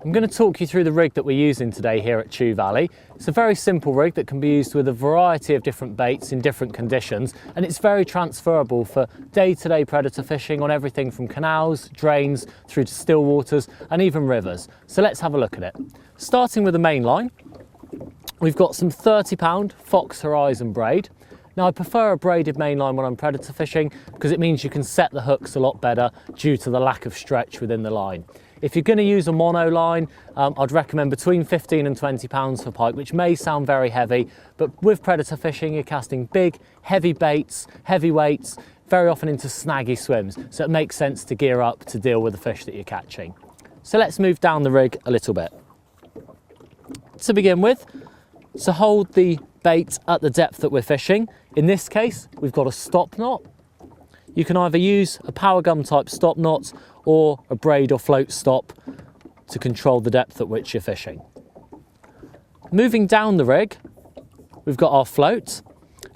I'm going to talk you through the rig that we're using today here at Chew Valley. It's a very simple rig that can be used with a variety of different baits in different conditions, and it's very transferable for day-to-day predator fishing on everything from canals, drains, through to still waters and even rivers. So let's have a look at it. Starting with the Mainline, we've got some 30-pound Fox Horizon braid. Now I prefer a braided mainline when I'm predator fishing because it means you can set the hooks a lot better due to the lack of stretch within the line. If you're going to use a mono line, I'd recommend between 15 and 20 pounds for pike, which may sound very heavy, but with predator fishing, you're casting big, heavy baits, heavy weights, very often into snaggy swims. So it makes sense to gear up to deal with the fish that you're catching. So let's move down the rig a little bit. To begin with, to hold the bait at the depth that we're fishing, in this case, we've got a stop knot. You can either use a power gum type stop knot or a braid or float stop to control the depth at which you're fishing. Moving down the rig, we've got our float.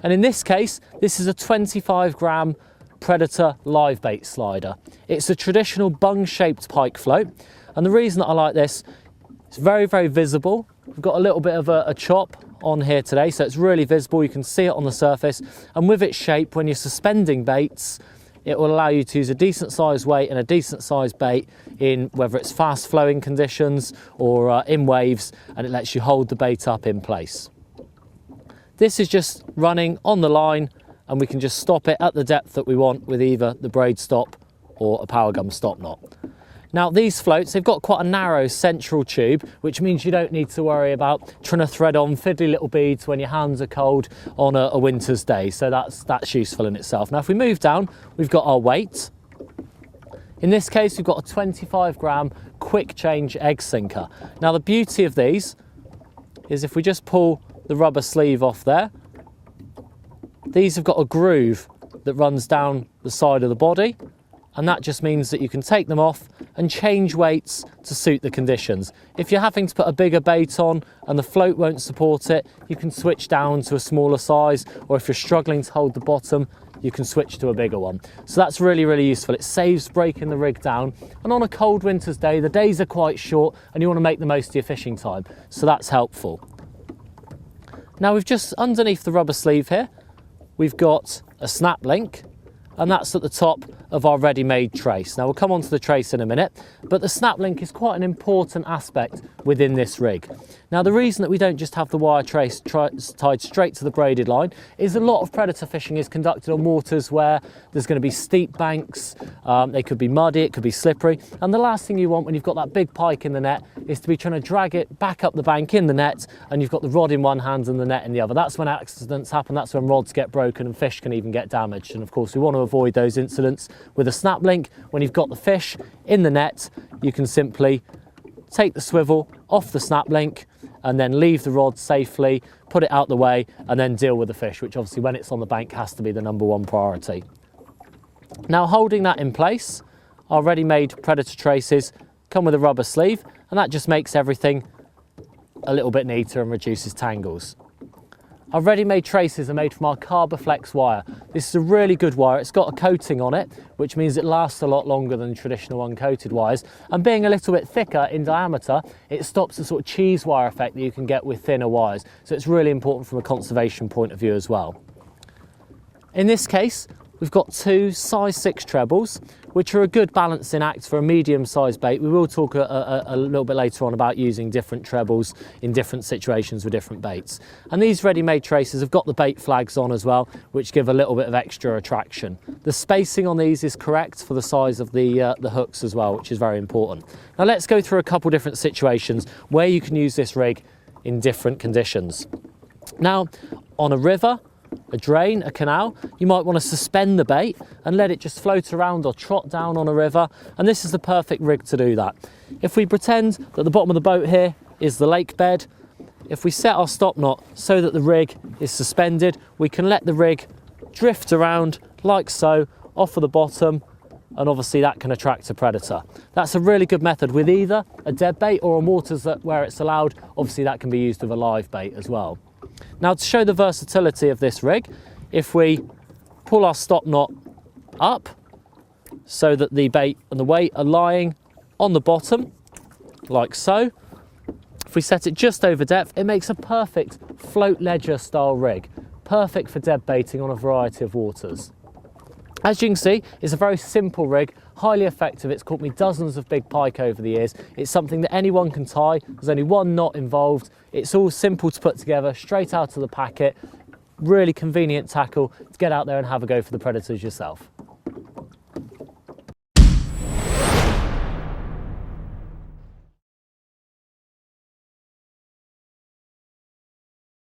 And in this case, this is a 25-gram Predator live bait slider. It's a traditional bung-shaped pike float. And the reason that I like this, it's very, very visible. We've got a little bit of a chop on here today, so it's really visible. You can see it on the surface. And with its shape, when you're suspending baits, it will allow you to use a decent sized weight and a decent sized bait in whether it's fast flowing conditions or in waves, and it lets you hold the bait up in place. This is just running on the line, and we can just stop it at the depth that we want with either the braid stop or a power gum stop knot. Now these floats, they've got quite a narrow central tube, which means you don't need to worry about trying to thread on fiddly little beads when your hands are cold on a winter's day. So that's useful in itself. Now if we move down, we've got our weight. In this case, we've got a 25-gram quick change egg sinker. Now the beauty of these is if we just pull the rubber sleeve off there, these have got a groove that runs down the side of the body. And that just means that you can take them off and change weights to suit the conditions. If you're having to put a bigger bait on and the float won't support it, you can switch down to a smaller size, or if you're struggling to hold the bottom, you can switch to a bigger one. So that's really, really useful. It saves breaking the rig down. And on a cold winter's day, the days are quite short and you want to make the most of your fishing time. So that's helpful. Now we've just underneath the rubber sleeve here, we've got a snap link. And that's at the top of our ready-made trace. Now we'll come on to the trace in a minute, but the snap link is quite an important aspect within this rig. Now the reason that we don't just have the wire trace tied straight to the braided line is a lot of predator fishing is conducted on waters where there's going to be steep banks, they could be muddy, it could be slippery, and the last thing you want when you've got that big pike in the net is to be trying to drag it back up the bank in the net and you've got the rod in one hand and the net in the other. That's when accidents happen, that's when rods get broken and fish can even get damaged, and of course we want to avoid those incidents. With a snap link, when you've got the fish in the net, you can simply take the swivel off the snap link and then leave the rod safely, put it out the way, and then deal with the fish, which obviously when it's on the bank has to be the #1 priority. Now holding that in place, our ready-made predator traces come with a rubber sleeve, and that just makes everything a little bit neater and reduces tangles. Our ready-made traces are made from our Carboflex wire. This is a really good wire. It's got a coating on it, which means it lasts a lot longer than traditional uncoated wires. And being a little bit thicker in diameter, it stops the sort of cheese wire effect that you can get with thinner wires. So it's really important from a conservation point of view as well. In this case, we've got two size 6 trebles, which are a good balancing act for a medium-sized bait. We will talk a little bit later on about using different trebles in different situations with different baits. And these ready-made traces have got the bait flags on as well, which give a little bit of extra attraction. The spacing on these is correct for the size of the hooks as well, which is very important. Now let's go through a couple different situations where you can use this rig in different conditions. Now, on a river, a drain, a canal, you might want to suspend the bait and let it just float around or trot down on a river, and this is the perfect rig to do that. If we pretend that the bottom of the boat here is the lake bed, if we set our stop knot so that the rig is suspended, we can let the rig drift around like so off of the bottom, and obviously that can attract a predator. That's a really good method with either a dead bait or on waters where it's allowed. Obviously that can be used with a live bait as well. Now to show the versatility of this rig, if we pull our stop knot up so that the bait and the weight are lying on the bottom, like so. If we set it just over depth, it makes a perfect float ledger style rig, perfect for dead baiting on a variety of waters. As you can see, it's a very simple rig, highly effective. It's caught me dozens of big pike over the years. It's something that anyone can tie. There's only one knot involved. It's all simple to put together, straight out of the packet. Really convenient tackle to get out there and have a go for the predators yourself.